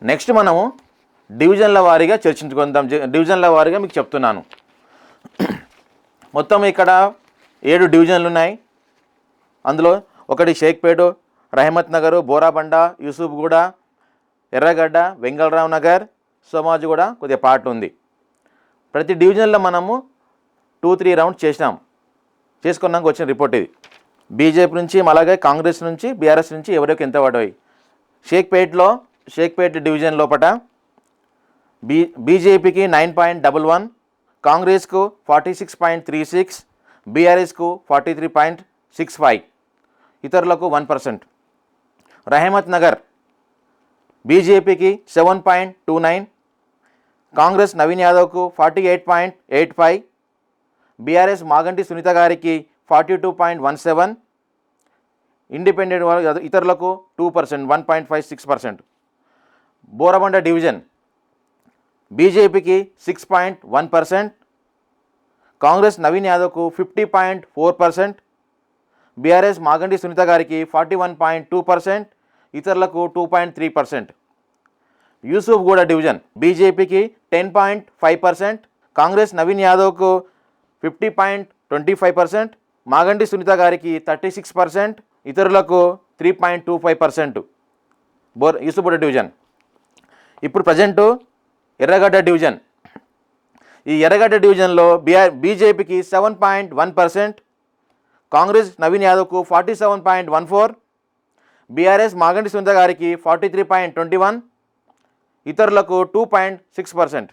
Next మనము డివిజన్ల వారీగా చర్చించుకుందాం. డివిజన్ల వారీగా మీకు చెప్తున్నాను. మొత్తం ఇక్కడ 7 డివిజన్లు ఉన్నాయి. అందులో ఒకటి షేక్పేట, రహమత్ నగరు, బోరాబండ, యూసుఫ్గూడ, ఎర్రగడ్డ, వెంగళరావు నగర్, సోమాజిగూడ కొద్దిగా పార్ట్ ఉంది. ప్రతి డివిజన్లో మనము 2-3 రౌండ్స్ చేసుకున్నాక వచ్చిన రిపోర్ట్ ఇది. బీజేపీ నుంచి, అలాగే కాంగ్రెస్ నుంచి, బీఆర్ఎస్ నుంచి ఎవరికి ఎంత పడ్డాయి. షేక్పేట డివిజన్ లోపల బీజేపీకి 9.11, కాంగ్రెస్కు 46.36, బీఆర్ఎస్కు 43.65, ఇతరులకు 1%. రహమత్ నగర్ బీజేపీకి 7.29, కాంగ్రెస్ నవీన్ యాదవ్కు 48.85, బీఆర్ఎస్ మాగంటి సునీత గారికి 42.17, ఇండిపెండెంట్ వాళ్ళు ఇతరులకు 2%, 1.56%. బోరబండ డివిజన్ బీజేపీకి 6.1%, కాంగ్రెస్ నవీన్ యాదవ్కు 50.4%, బీఆర్ఎస్ మాగంటి సునీత గారికి 41.2%, ఇతరులకు 2.3%. యూసుఫ్గూడ డివిజన్ బీజేపీకి 10.5%, కాంగ్రెస్ నవీన్ యాదవ్కు 50.25%, మాగంటి సునీత గారికి 36%, ఇతరులకు 3.25%. యూసుఫ్గూడ డివిజన్. ఇప్పుడు ప్రజెంటు ఎర్రగడ్డ డివిజన్. ఈ ఎర్రగడ్డ డివిజన్లో బీజేపీకి 7.1%, కాంగ్రెస్ నవీన్ యాదవ్కు 47.14, బీఆర్ఎస్ మాగంటి సునీత గారికి 43.21, ఇతరులకు 2.6%.